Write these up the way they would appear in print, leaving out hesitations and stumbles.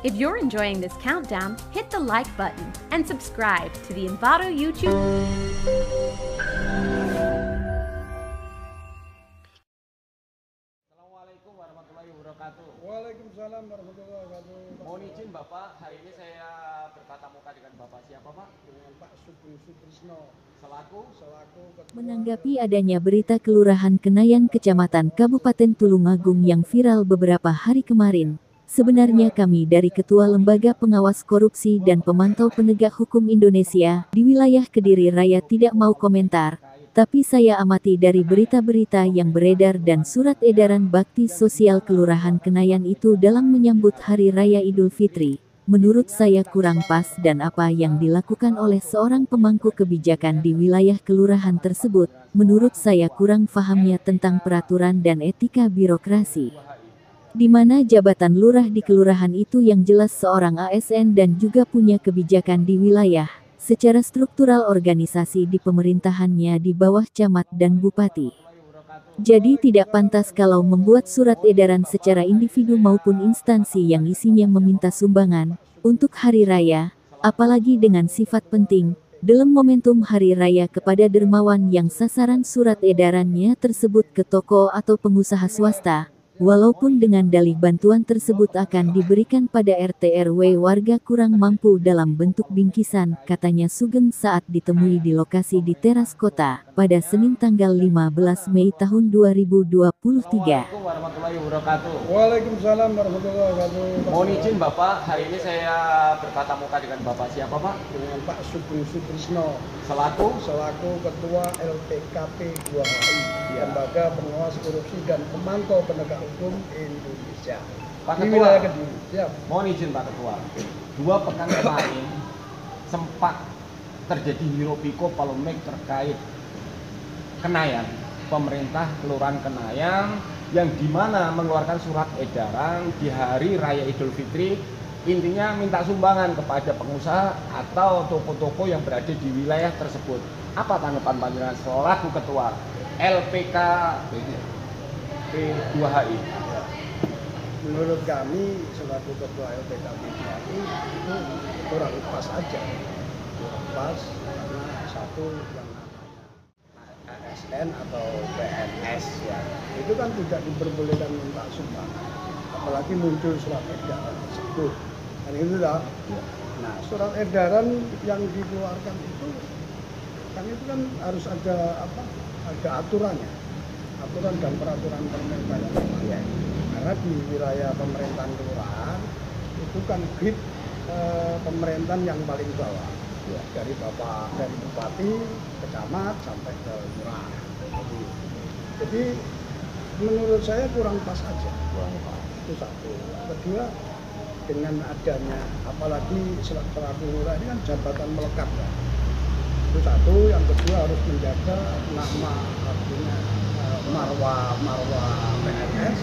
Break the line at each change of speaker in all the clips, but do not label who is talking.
If you're enjoying this countdown, hit the like button and subscribe to the Envato YouTube.
Assalamualaikum warahmatullahi wabarakatuh.
Waalaikumsalam warahmatullahi wabarakatuh.
Mohon izin Bapak, hari ini saya bertatap muka dengan Bapak siapa Pak?
Dengan Pak Sugeng Sutrisno
Selaku
ketua.
Menanggapi adanya berita Kelurahan Kenayan Kecamatan Kabupaten Tulungagung yang viral beberapa hari kemarin, sebenarnya kami dari Ketua Lembaga Pengawas Korupsi dan Pemantau Penegak Hukum Indonesia di wilayah Kediri Raya tidak mau komentar, tapi saya amati dari berita-berita yang beredar dan surat edaran bakti sosial Kelurahan Kenayan itu dalam menyambut Hari Raya Idul Fitri. Menurut saya kurang pas dan apa yang dilakukan oleh seorang pemangku kebijakan di wilayah kelurahan tersebut, menurut saya kurang pahamnya tentang peraturan dan etika birokrasi. Di mana jabatan lurah di kelurahan itu yang jelas seorang ASN dan juga punya kebijakan di wilayah, secara struktural organisasi di pemerintahannya di bawah camat dan bupati. Jadi tidak pantas kalau membuat surat edaran secara individu maupun instansi yang isinya meminta sumbangan untuk hari raya, apalagi dengan sifat penting, dalam momentum hari raya kepada dermawan yang sasaran surat edarannya tersebut ke toko atau pengusaha swasta. Walaupun dengan dalih bantuan tersebut akan diberikan pada RT RW warga kurang mampu dalam bentuk bingkisan, katanya Sugeng saat ditemui di lokasi di teras kota, pada Senin tanggal 15 Mei tahun 2023.
Assalamualaikum warahmatullahi wabarakatuh.
Waalaikumsalam warahmatullahi wabarakatuh.
Mohon izin Bapak, hari ini saya bertatap muka dengan Bapak siapa Pak?
Dengan Pak Sugeng Sutrisno
Selaku
ketua LPKP 2HI, Lembaga Pengawas Korupsi dan Pemantau Penegak Hukum Indonesia.
Pak
Di
Ketua,
wilayah Kediri. Siap.
mohon izin Pak Ketua. 2 pekan kemarin sempat terjadi hiruk-pikuk polemik terkait Kenayan, pemerintah Kelurahan Kenayan yang dimana mengeluarkan surat edaran di hari Raya Idul Fitri, intinya minta sumbangan kepada pengusaha atau toko-toko yang berada di wilayah tersebut. Apa tanggapan panjenengan selaku Ketua LPKP2HI?
Menurut kami selaku ketua LPKP 2HI itu kurang pas aja. Kurang pas karena satu yang namanya ASN atau PNS ya, itu kan tidak diperbolehkan minta sumbangan, apalagi muncul surat edaran tersebut. Dan itu dah. Nah, surat edaran yang dikeluarkan itu kan harus ada apa? Ada aturannya, aturan dan peraturan pemerintah yang lain. Karena di wilayah pemerintahan kelurahan itu kan grade pemerintahan yang paling bawah, ya, dari bupati ke camat sampai ke lurah. Jadi menurut saya kurang pas aja. Itu satu. Kedua, dengan adanya apalagi selaku lurah ini kan jabatan melekat ya. Itu satu. Yang kedua harus menjaga nama, artinya marwah PNS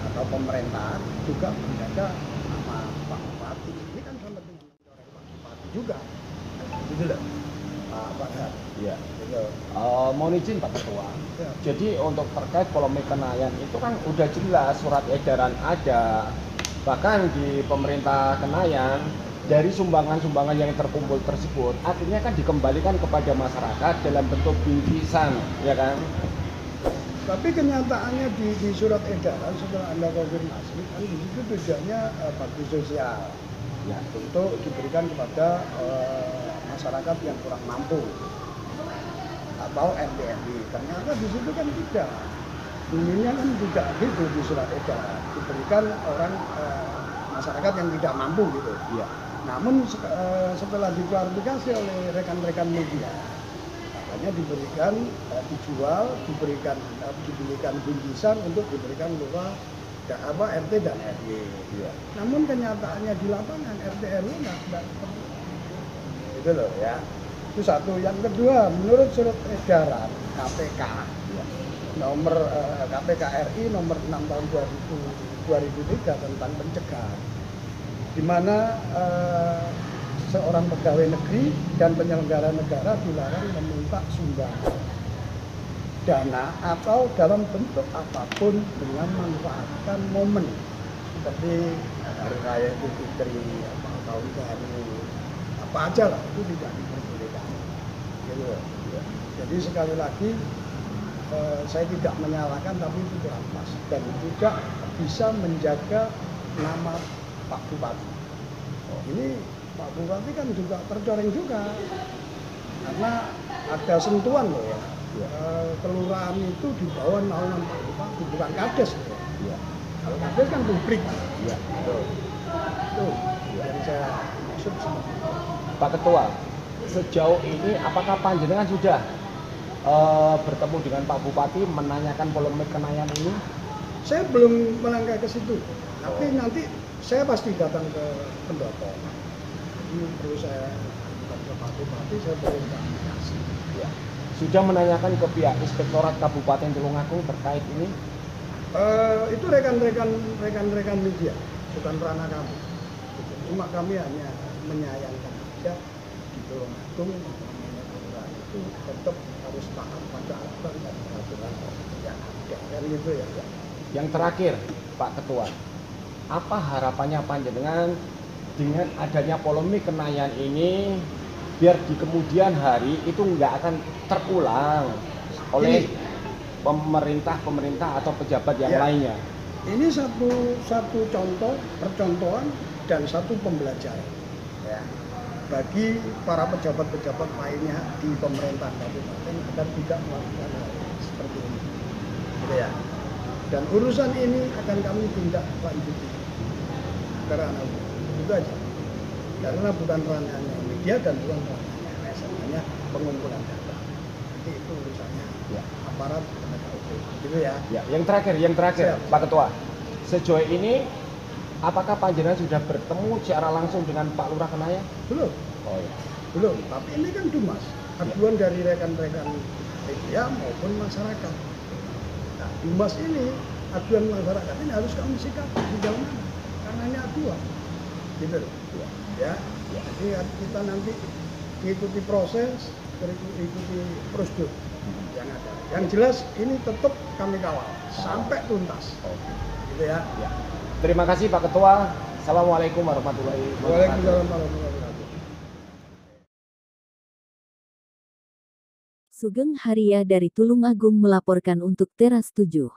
atau pemerintahan, juga menjaga nama Pak Bupati. Ini kan sama dengan mencoreng Pak Bupati juga. Gitu loh. Pak Har.
Iya.
Gitu.
Mohon izin Pak Ketua.
Ya.
Jadi untuk terkait polemik Kenayan itu kan udah jelas surat edaran ada. Bahkan di pemerintah Kenayan dari sumbangan-sumbangan yang terkumpul tersebut akhirnya kan dikembalikan kepada masyarakat dalam bentuk bingkisan, ya kan?
Tapi kenyataannya di surat edaran setelah Anda konfirmasi kan di situ tujuannya bakti sosial
Ya.
untuk diberikan kepada masyarakat yang kurang mampu atau RT/RW. Ternyata di situ kan tidak. Dulunya kan tidak gitu di surat edaran, diberikan orang masyarakat yang tidak mampu gitu.
Iya.
Namun setelah diklarifikasi oleh rekan-rekan media, katanya diberikan diberikan bingkisan untuk diberikan lurah RT dan RW.
Iya.
Namun kenyataannya di lapangan RT RW nggak seperti itu loh ya. Itu satu. Yang kedua, menurut surat edaran KPK nomor KPK RI nomor 6 tahun 2003 tentang pencegahan, di mana seorang pegawai negeri dan penyelenggara negara dilarang meminta sumbangan dana atau dalam bentuk apapun dengan memanfaatkan momen seperti hari raya itu Fitri, apa tahun baru, apa aja lah itu tidak diperbolehkan. Gitu. Ya. Jadi sekali lagi saya tidak menyalahkan tapi itu kurang pas dan tidak bisa menjaga nama Pak Bupati. Ini Pak Bupati kan juga tercoreng juga karena ada sentuhan loh ya. Kelurahan itu di bawah naungan Pak Bupati, bukan kades loh ya. Kalau kades kan publik.
Ya.
Tuh, yang saya maksud seperti itu.
Pak Ketua, sejauh ini apakah panjenengan sudah bertemu dengan Pak Bupati menanyakan polemik Kenayan ini?
Saya belum melangkah ke situ, tapi nanti saya pasti datang ke pendopo. Jadi perlu saya datang ke Pak Bupati, saya boleh komunikasi.
Ya. Sudah menanyakan ke pihak Inspektorat Kabupaten Tulungagung terkait ini?
Itu rekan-rekan media, bukan ranah kami. Cuma kami hanya menyayangkan aja di Tulungagung itu tetap harus taat pada aturan dan peraturan yang ada. Kan gitu ya.
Yang terakhir, Pak Ketua, apa harapannya panjenengan dengan adanya polemik Kenayan ini biar di kemudian hari itu nggak akan terulang oleh pemerintah atau pejabat yang lainnya?
Ini satu contoh, percontohan dan satu pembelajaran ya, bagi para pejabat-pejabat lainnya di pemerintahan kabupaten agar tidak melakukan hal seperti ini. Gitu ya. Dan urusan ini akan kami tindak lanjuti karena itu aja. Karena bukan ranahnya media dan bukan ranahnya LSM, hanya pengumpulan data. Nanti itu urusannya ya, aparat penegak hukum. Gitu ya.
Ya, yang terakhir siap. Pak Ketua. Sejauh ini apakah panjenengan sudah bertemu secara langsung dengan Pak Lurah Kenayan?
Belum.
Oh ya.
Belum, tapi ini kan Dumas. Aduan dari rekan-rekan media maupun masyarakat. Nah, Dumas ini, aduan masyarakat ini harus kami sikapi di dalam mana? Karena ini aduan. Gitu loh. Ya. Jadi kita nanti ikuti proses, ikuti prosedur yang ada. Yang jelas ini tetap kami kawal sampai tuntas. Gitu ya.
Terima kasih Pak Ketua. Assalamualaikum warahmatullahi wabarakatuh.
Waalaikumsalam warahmatullahi wabarakatuh.
Sugeng Haria dari Tulungagung melaporkan untuk Teras 7.